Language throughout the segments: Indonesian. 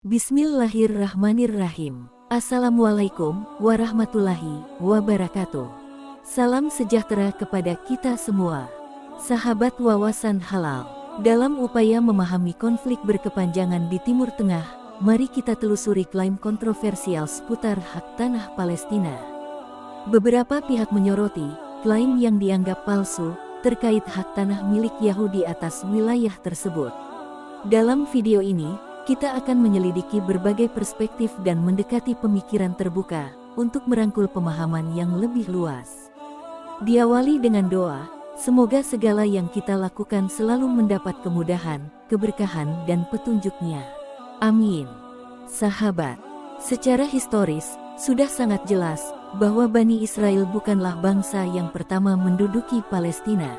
Bismillahirrahmanirrahim. Assalamualaikum warahmatullahi wabarakatuh. Salam sejahtera kepada kita semua. Sahabat wawasan halal. Dalam upaya memahami konflik berkepanjangan di Timur Tengah, mari kita telusuri klaim kontroversial seputar hak tanah Palestina. Beberapa pihak menyoroti klaim yang dianggap palsu terkait hak tanah milik Yahudi atas wilayah tersebut. Dalam video ini, kita akan menyelidiki berbagai perspektif dan mendekati pemikiran terbuka untuk merangkul pemahaman yang lebih luas. Diawali dengan doa, semoga segala yang kita lakukan selalu mendapat kemudahan, keberkahan, dan petunjuk-Nya. Amin. Sahabat, secara historis, sudah sangat jelas bahwa Bani Israel bukanlah bangsa yang pertama menduduki Palestina.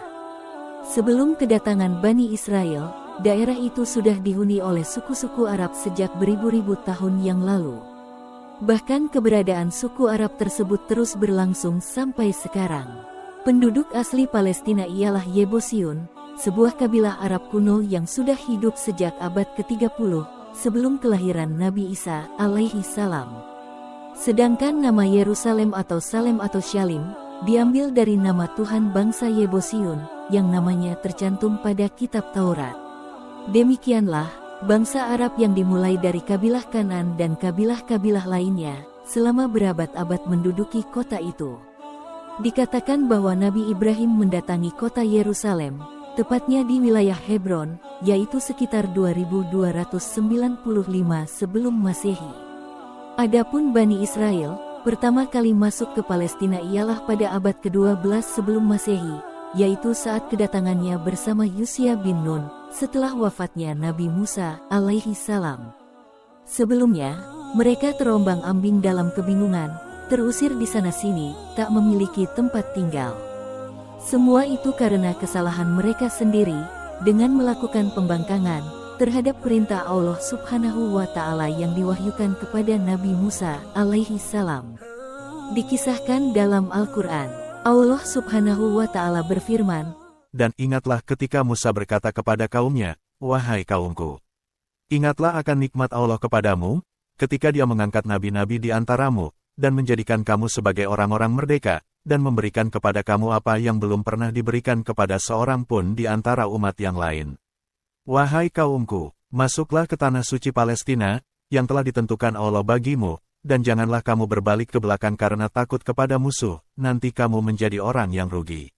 Sebelum kedatangan Bani Israel, daerah itu sudah dihuni oleh suku-suku Arab sejak beribu-ribu tahun yang lalu. Bahkan keberadaan suku Arab tersebut terus berlangsung sampai sekarang. Penduduk asli Palestina ialah Yebusiun, sebuah kabilah Arab kuno yang sudah hidup sejak abad ke-30 sebelum kelahiran Nabi Isa alaihi salam. Sedangkan nama Yerusalem atau Salem atau Shalem diambil dari nama Tuhan bangsa Yebusiun yang namanya tercantum pada kitab Taurat. Demikianlah, bangsa Arab yang dimulai dari kabilah Kanan dan kabilah-kabilah lainnya, selama berabad-abad menduduki kota itu. Dikatakan bahwa Nabi Ibrahim mendatangi kota Yerusalem, tepatnya di wilayah Hebron, yaitu sekitar 2295 sebelum Masehi. Adapun Bani Israel, pertama kali masuk ke Palestina ialah pada abad ke-12 sebelum Masehi, yaitu saat kedatangannya bersama Yusya bin Nun, setelah wafatnya Nabi Musa alaihi salam. Sebelumnya, mereka terombang-ambing dalam kebingungan, terusir di sana-sini, tak memiliki tempat tinggal. Semua itu karena kesalahan mereka sendiri, dengan melakukan pembangkangan terhadap perintah Allah Subhanahu wa Ta'ala yang diwahyukan kepada Nabi Musa alaihi salam. Dikisahkan dalam Al-Quran, Allah Subhanahu wa Ta'ala berfirman, "Dan ingatlah ketika Musa berkata kepada kaumnya, 'Wahai kaumku, ingatlah akan nikmat Allah kepadamu, ketika Dia mengangkat nabi-nabi di antaramu, dan menjadikan kamu sebagai orang-orang merdeka, dan memberikan kepada kamu apa yang belum pernah diberikan kepada seorang pun di antara umat yang lain. Wahai kaumku, masuklah ke tanah suci Palestina, yang telah ditentukan Allah bagimu, dan janganlah kamu berbalik ke belakang karena takut kepada musuh, nanti kamu menjadi orang yang rugi.'"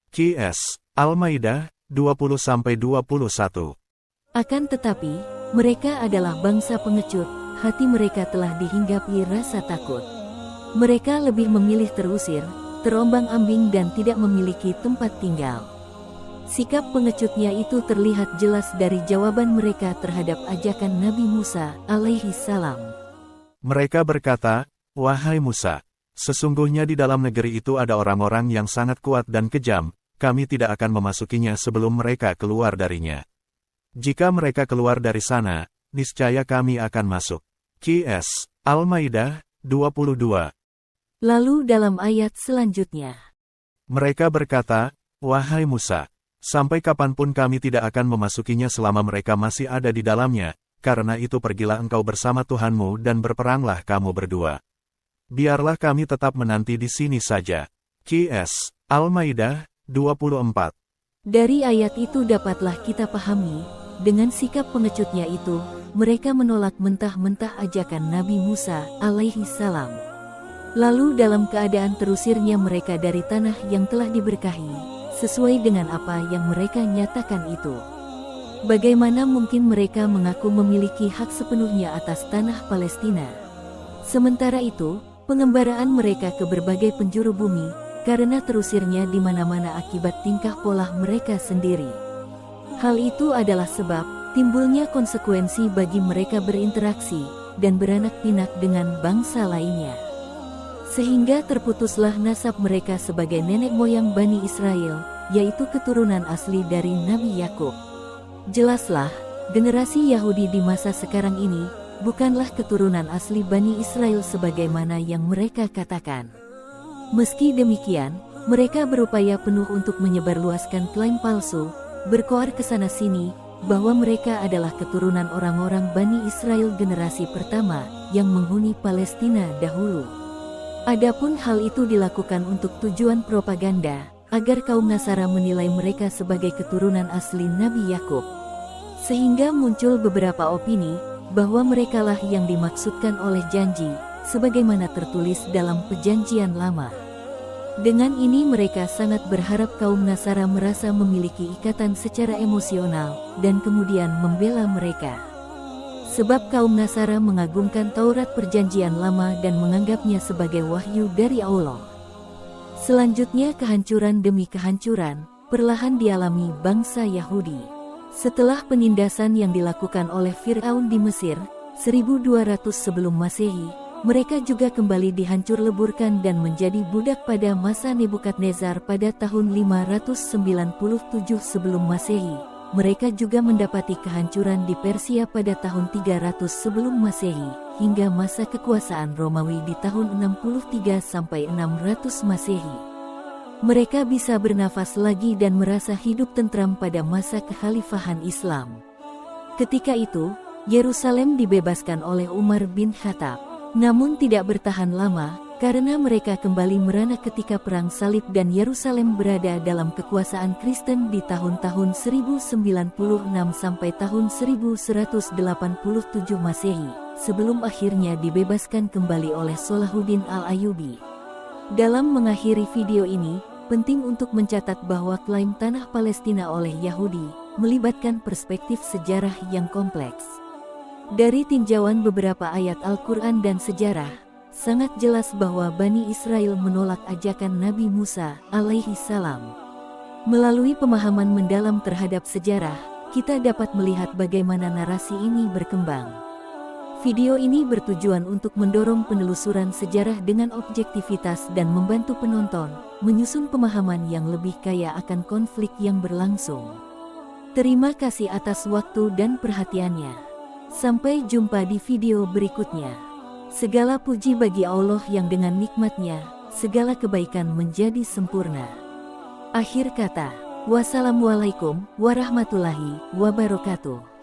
Qs. Al-Maidah 20-21. Akan tetapi, mereka adalah bangsa pengecut, hati mereka telah dihinggapi rasa takut. Mereka lebih memilih terusir, terombang-ambing dan tidak memiliki tempat tinggal. Sikap pengecutnya itu terlihat jelas dari jawaban mereka terhadap ajakan Nabi Musa alaihi salam. Mereka berkata, "Wahai Musa, sesungguhnya di dalam negeri itu ada orang-orang yang sangat kuat dan kejam, kami tidak akan memasukinya sebelum mereka keluar darinya. Jika mereka keluar dari sana, niscaya kami akan masuk." Qs. Al-Maidah 22. Lalu dalam ayat selanjutnya, mereka berkata, "Wahai Musa, sampai kapanpun kami tidak akan memasukinya selama mereka masih ada di dalamnya, karena itu pergilah engkau bersama Tuhanmu dan berperanglah kamu berdua. Biarlah kami tetap menanti di sini saja." Qs. Al-Maidah 24. Dari ayat itu dapatlah kita pahami, dengan sikap pengecutnya itu, mereka menolak mentah-mentah ajakan Nabi Musa alaihi salam. Lalu dalam keadaan terusirnya mereka dari tanah yang telah diberkahi, sesuai dengan apa yang mereka nyatakan itu, bagaimana mungkin mereka mengaku memiliki hak sepenuhnya atas tanah Palestina? Sementara itu, pengembaraan mereka ke berbagai penjuru bumi, karena terusirnya di mana-mana akibat tingkah pola mereka sendiri. Hal itu adalah sebab timbulnya konsekuensi bagi mereka berinteraksi dan beranak pinak dengan bangsa lainnya. Sehingga terputuslah nasab mereka sebagai nenek moyang Bani Israel, yaitu keturunan asli dari Nabi Yakub. Jelaslah, generasi Yahudi di masa sekarang ini bukanlah keturunan asli Bani Israel sebagaimana yang mereka katakan. Meski demikian, mereka berupaya penuh untuk menyebarluaskan klaim palsu, berkoar ke sana-sini, bahwa mereka adalah keturunan orang-orang Bani Israel generasi pertama yang menghuni Palestina dahulu. Adapun hal itu dilakukan untuk tujuan propaganda, agar kaum Nasara menilai mereka sebagai keturunan asli Nabi Yakub. Sehingga muncul beberapa opini bahwa merekalah yang dimaksudkan oleh janji, sebagaimana tertulis dalam Perjanjian Lama. Dengan ini mereka sangat berharap kaum Nasara merasa memiliki ikatan secara emosional dan kemudian membela mereka. Sebab kaum Nasara mengagungkan Taurat Perjanjian Lama dan menganggapnya sebagai wahyu dari Allah. Selanjutnya kehancuran demi kehancuran perlahan dialami bangsa Yahudi. Setelah penindasan yang dilakukan oleh Fir'aun di Mesir 1200 sebelum Masehi, mereka juga kembali dihancur leburkan dan menjadi budak pada masa Nebukadnezar pada tahun 597 sebelum Masehi. Mereka juga mendapati kehancuran di Persia pada tahun 300 sebelum Masehi, hingga masa kekuasaan Romawi di tahun 63 sampai 600 Masehi. Mereka bisa bernafas lagi dan merasa hidup tentram pada masa kekhalifahan Islam. Ketika itu, Yerusalem dibebaskan oleh Umar bin Khattab. Namun tidak bertahan lama, karena mereka kembali merana ketika Perang Salib dan Yerusalem berada dalam kekuasaan Kristen di tahun-tahun 1096 sampai tahun 1187 Masehi, sebelum akhirnya dibebaskan kembali oleh Salahuddin Al-Ayyubi. Dalam mengakhiri video ini, penting untuk mencatat bahwa klaim tanah Palestina oleh Yahudi melibatkan perspektif sejarah yang kompleks. Dari tinjauan beberapa ayat Al-Quran dan sejarah, sangat jelas bahwa Bani Israel menolak ajakan Nabi Musa alaihi salam. Melalui pemahaman mendalam terhadap sejarah, kita dapat melihat bagaimana narasi ini berkembang. Video ini bertujuan untuk mendorong penelusuran sejarah dengan objektivitas dan membantu penonton menyusun pemahaman yang lebih kaya akan konflik yang berlangsung. Terima kasih atas waktu dan perhatiannya. Sampai jumpa di video berikutnya. Segala puji bagi Allah yang dengan nikmat-Nya, segala kebaikan menjadi sempurna. Akhir kata, wassalamualaikum warahmatullahi wabarakatuh.